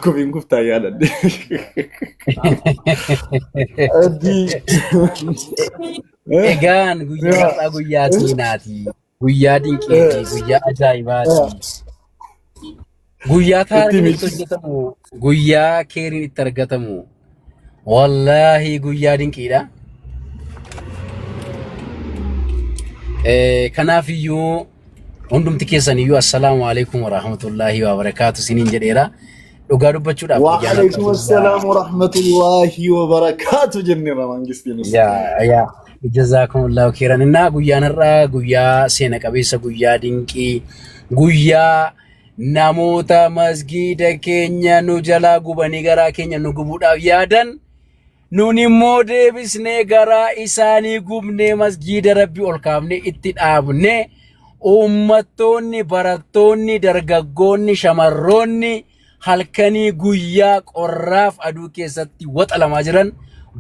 Kopheen guftaa yaadadde. Adii. Egaan guyyaa har'aa guyyaa seenaati. Guyyaa dinqiiti. Guyyaa ajaa'ibaati. Guyyaa taariin itti hojjetamu. Guyyaa keeriin itti argatamu. Wallaahi guyyaa dinqiidha. Kanaafiyyuu hundumti keessaniyyuu assalaamu alaikum warahmatullahi wabarakatuh siniin jedheera. Dhugaa dubbachuudhaaf Waalaikum assalaam warahmatullahi wabarakatuh jenneera mangistiin. yaa jazakumullahu khairan. Innaa guyyaan har'aa guyyaa seena qabeessa, guyyaa dinqii, guyyaa namoota masgiida keenya nu jalaa gubanii garaa keenya nu gubuudhaaf yaadan nun immoo deebisnee garaa isaanii gubnee masgiida rabbi ol kaafne itti dhaabne ummattoonni, barattoonni, dargaggoonni, shamarroonni halkanii guyyaa qorraaf aduu keessatti waxalamaa jiran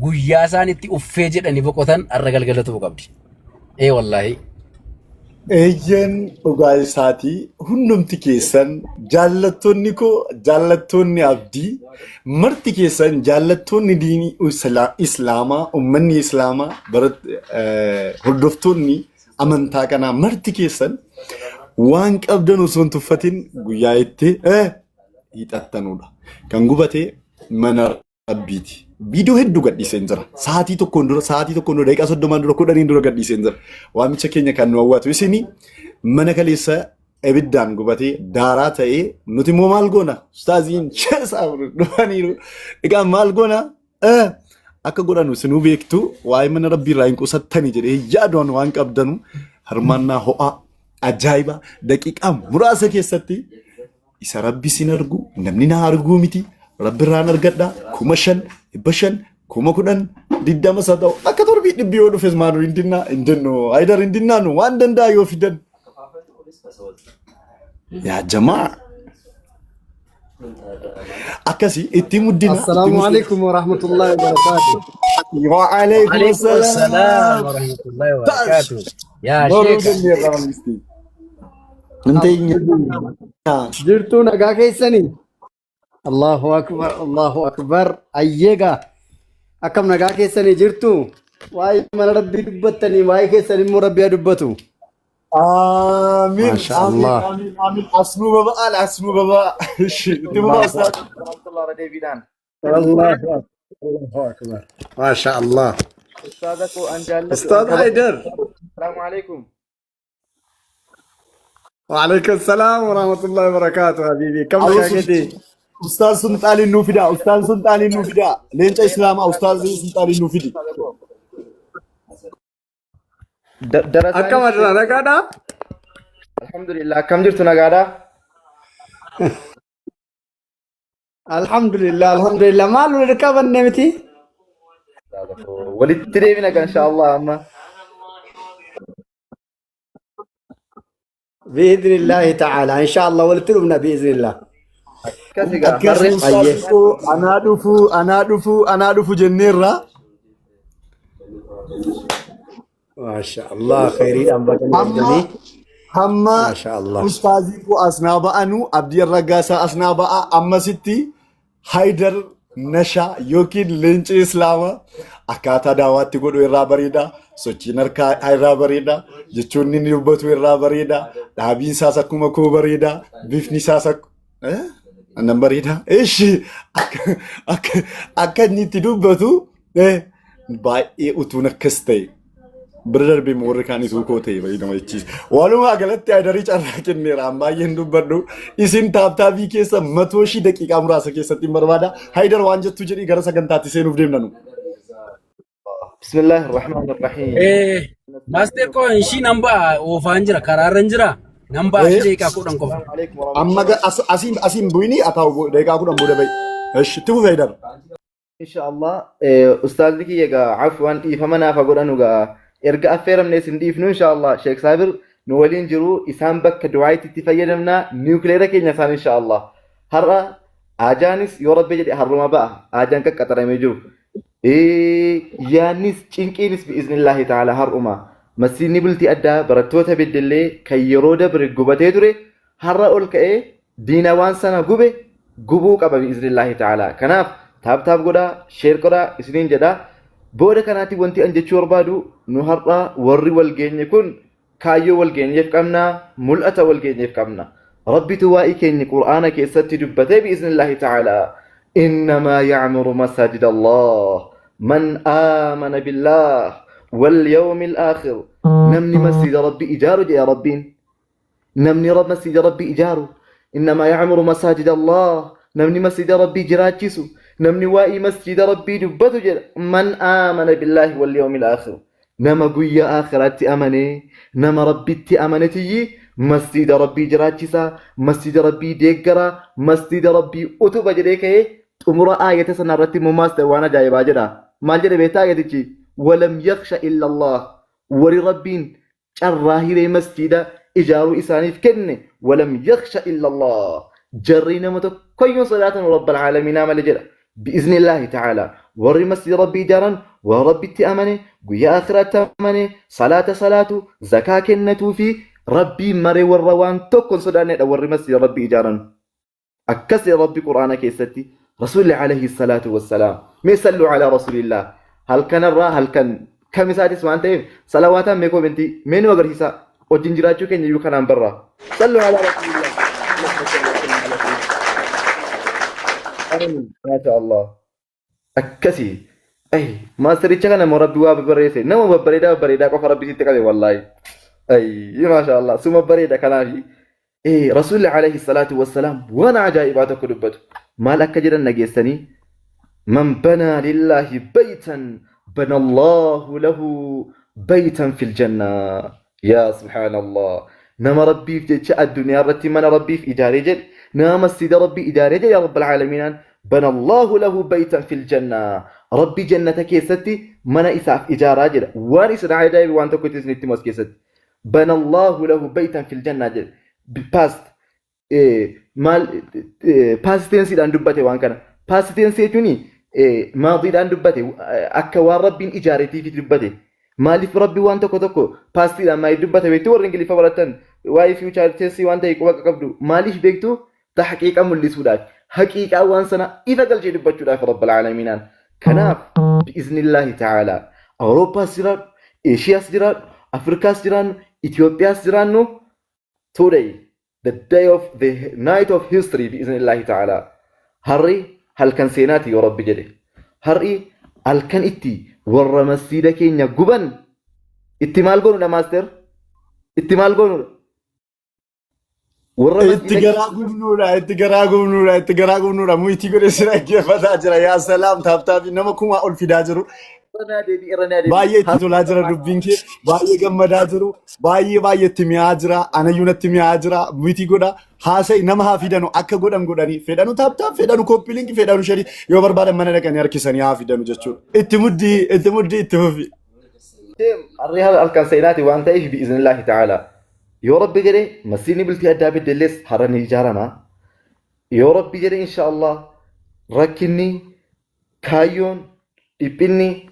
guyyaa isaan itti uffee jedhanii boqotan har'a galgala ta'uu qabdi. Wallaahi. Eeyyan dhugaa isaatii hundumti keessan jaallattoonni koo jaallattoonni abdii marti keessan jaallattoonni diinii islaamaa ummanni islaamaa hordoftoonni amantaa kanaa marti keessan waan qabdan osoo hin tuffatin guyyaa itti hiixattanudha. Kan gubatee mana rabbiiti. Viidiyoo hedduu gadhiiseen jira. Sa'aatii tokkoon dura daqiiqaa 30 dura 10 dura gadhiiseen jira. Waamicha keenya kan nu hawwatu isini mana kaleessa ibiddaan gubatee daaraa ta'ee nuti immoo maal goona? Ustaaziin cheesaa dhufaniiru. Egaa maal goona? Akka godhanu isinuu beektu waa'ee mana rabbii irraa hin qusattanii jedhee yaaduun waan qabdanu hirmaannaa ho'aa ajaa'iba daqiiqaa muraasa keessatti isa rabbi sin argu namni na arguu miti. Rabbi irraan argadha 5,000, 500, 10,000, 20 haa ta'u akka torbii dhibbi yoo dhufes maanu hindinnoo haydar hindinnaan waan danda'a yoo fidan. Yaa jamaa akkasii itti muddina. Assalaamu alaikum warahmatullahi wabarakatuh. Wa alaikum assalaam warahmatullahi wabarakatuh. Yaa sheekha. Jirtuu nagaa keessanii. Allahu akbar, Allahu akbar. Ayyeega akkam nagaa keessanii jirtu? Waa'ee mana rabbii dubbattanii waa'ee keessanii immoo rabbii haa dubbatu. Amiin. Mashallah. Amiin. Asnuu baba'aal asnuu baba'a. Itti bubaa ustaad. Allahu akbar. Mashallah. Ustaad Haydar. Assalamu alaikum. وعليكم السلام ورحمة الله وبركاته حبيبي كم شاكتي Ustaad Sultaaniin nuu fidaa. Ustaad Sultaaniin nuu fidaa. Leenca Islaamaa Ustaad Sultaaniin nuu fidi. أكم أجرى نقادا Alhamdulillah. Akkam jirtu nagaadhaa? الحمد لله ما له ركاب النمتي Walitti deebina kan inshallah amma. بإذن الله تعالى إن شاء الله ولتلمنا بإذن الله Akkasi gaa. Akkasii ustaad koo anaa dhufu jenneerra. ما شاء الله خيرين أم بجنبني Hamma ما شاء الله ustaazii koo asnaa ba'anu Abdii Raggaasaa asnaa ba'a ammasitti Haydar Nashaa yookiin leenci Islaamaa akkaataa daawaatti godhu irraa bareeda. Sochiin harkaa irraa bareeda. Jechoonni inni dubbatu irraa bareeda. Dhaabiin isaas akkuma koo bareeda. Bifni isaas annan bareeda. Eeshi akka inni itti dubbatu baay'ee utuun akkas ta'e. Bira darbee warri kaanis ukoo ta'e baay'ee nama jechiisa. Walumaa galatti Haydarii carraa kenneera. Baay'een dubbadhu. Isin taaptaabii keessa 100 daqiiqaa muraasa keessatti hin barbaada. Haydar waan jettu jedhii gara sagantaatti seenuuf deemnanu. Bismillahir Rahmanir Rahim. Master ko ishii namba oofaan jira karaarran jira. Namba daqiiqaa 10 qofa. Amma asiin bu'ini ataa'u daqiiqaa 10 booda ba'i. Eesh itti fufi Haydar. Inshallah ustaazni kiyya gaa afwan dhiifama naaf godhanu gaa erga affeeramne sin dhiifnu inshallah Sheekh Saabir nu waliin jiru isaan bakka du'aayitti itti fayyadamna niwukileera keenya isaan inshallah har'a ajaanis yoo rabbi jedhe harruma ba'a ajaan qaqqaxaramee jiru yaanis cinqiinis bi'iznillaahi ta'ala har'uma masjiidni bultii addaa barattoota beddellee kan yeroo dabre gubatee ture har'a ol ka'ee diina waan sana gube gubuu qaba bi'iznillaahi ta'aalaa. Kanaaf taaptaap godhaa, sheer godhaa isiniin jedhaa. Booda kanaatti wanti an jechuu barbaadu nu har'a warri wal geenye kun kaayyoo wal geenyeef qabna, mul'ata wal geenyeef qabna. Rabbitu waa'ee keenya Qur'aana keessatti dubbatee bi'iznillaahi ta'aalaa. إنما يعمر مساجد الله من آمن بالله واليوم الآخر. نمني مسجد ربي إجاره يا ربين، نمني رب مسجد ربي إجاره. إنما يعمر مساجد الله، نمني مسجد ربي جراجسو، نمني وائي مسجد ربي دبتو جر. من آمن بالله واليوم الآخر، نما قوية آخرات أمني، نما ربي أمنتي مسجد ربي جراجسا، مسجد ربي ديقرا، مسجد ربي أتوب جريك. أمر آية سنرتي مماستر وانا جاي باجرا ما جري بيتا يتجي ولم يخشى إلا الله ولربين الراهي مسجد إجارو إساني كن ولم يخشى إلا الله جرينا متكوين صلاة رب العالمين عمل جرا بإذن الله تعالى وري مسجد ربي جارا وربي تأمني قويا آخرات تأمني صلاة زكاة كنتو في ربي مري والروان تكون صداني وري مسجد ربي جارا أكسر ربي قرآن كيستي رسول الله عليه الصلاة والسلام ميسلوا على رسول الله. هل كان الرا هل كان كم سادس وانت صلوات ميكو بنتي من وغير حسا وجنجراتو كن يو كان برا. صلوا على رسول الله. ما شاء الله أكسي أي ما سريتش كان مربي واب بريسه نمو بريدا كفر ربي ستكالي والله أي ما شاء الله ثم بريدا كلامي رسول الله عليه الصلاة والسلام وانا عجائبات كدبته مالك جرا نجسني من بنى لله بيتا بنى الله له بيتا في الجنة. يا سبحان الله نما ربي في الدنيا رتي من ربي في إدارة جل نما مسجد ربي إدارة جل يا رب العالمين بنى الله له بيتا في الجنة. ربي جنتك يستي من إساف إجارة جل وان إسنا عجائب وانت كنت نتمس كيست بنى الله له بيتا في الجنة جل past مال past tense دان دبته وان كان past tense يجوني ماضي دان دبته أكوار ربين إجارتي في دبته مالي في ربي وان تكو past دان ما يدبته بيتو ورنجلي فورتن واي future tense وان تيكو وكبدو مالي بيتو تحقيق أمر لسوداك حقيقة وان سنة إذا قال جي دبته في رب العالمين. كناف بإذن الله تعالى أوروبا سيران، إيشيا سيران، أفريقيا سيران، إثيوبيا سيران today the day of the night of history بإذن الله تعالى. هري هل كان سيناتي يا رب جدي هري هل كان إتي ورا مسجدك إني جبن إتمال قولنا ماستر إتمال قولنا ورا اتقرا قمنورا مو يتقول إسرائيل كيف تاجر يا سلام تاب إنما كم أقول في داجرو بايه تطلع جرا دبينكي بايه جمدا جرو بايه تميا جرا أنا يونا تميا جرا ميتي غدا هاسي نما هافيدانو أكا غدان غداني فيدانو تاب فيدانو كوبيلينكي فيدانو شري يوبر بعد ما نركن يركسني هافيدانو جتشو اتمودي اتوفي الريال الكنسيناتي وانت ايش بإذن الله تعالى يا رب جري مسيني بلتي أداب الدلس هرني جارنا يا رب جري إن شاء الله ركني كايون إبني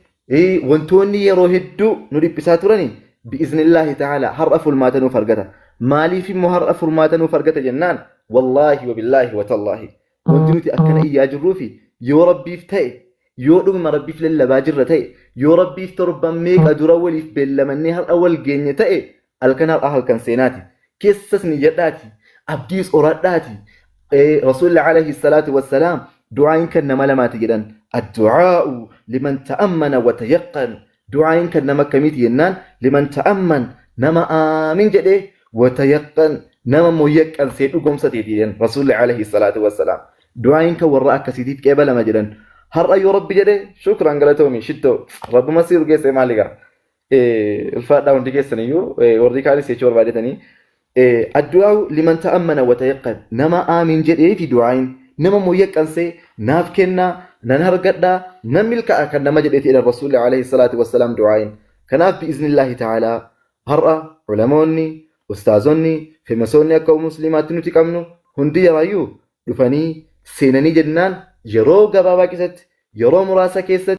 wantoonni yeroo hedduu nu dhiphisaa turani bi'iznillaahi ta'ala har'a furmaata nuuf argata. Maaliif immoo har'a furmaata nuuf argata jennaan wallaahi wabillaahi watallaahi wanti nuti akkana iyyaa jirruufi yoo rabbiif ta'e yoo dhuguma rabbiif lallabaa jirra ta'e yoo rabbiif torban meeqa dura waliif beellamannee har'a wal geenye ta'e halkan har'a halkan seenaati keessas ni jedhaati abdiis oradhaati. rasuulli alayhi salaatu wassalaam دعاء كان ملامات جدا الدعاء لمن تأمن وتيقن دعاء كان نما كميت ينان لمن تأمن نما آمن جده وتيقن نما ميقن سيدو قمسة يدين رسول الله عليه الصلاة والسلام دعاء كان وراءك سيديت كيبالا مجدا هر أيو ربي جده شكرا قلتومي شتو رب مسير جيس مالك الفات داون دي جيس نيو وردي كالي سيشور بعدتني الدعاء لمن تأمن وتيقن نما آمن جده في دعاء نما مويك أنسي ناف كنا ننهر قدا نملك أكن نما جديت إلى الرسول عليه الصلاة والسلام دعائين كناف بإذن الله تعالى هرأ علموني أستاذوني في مسوني أكو مسلمات نتكمنو هندي رايو دفني سيناني جنان يرو قبابا كيست يرو مراسا كيست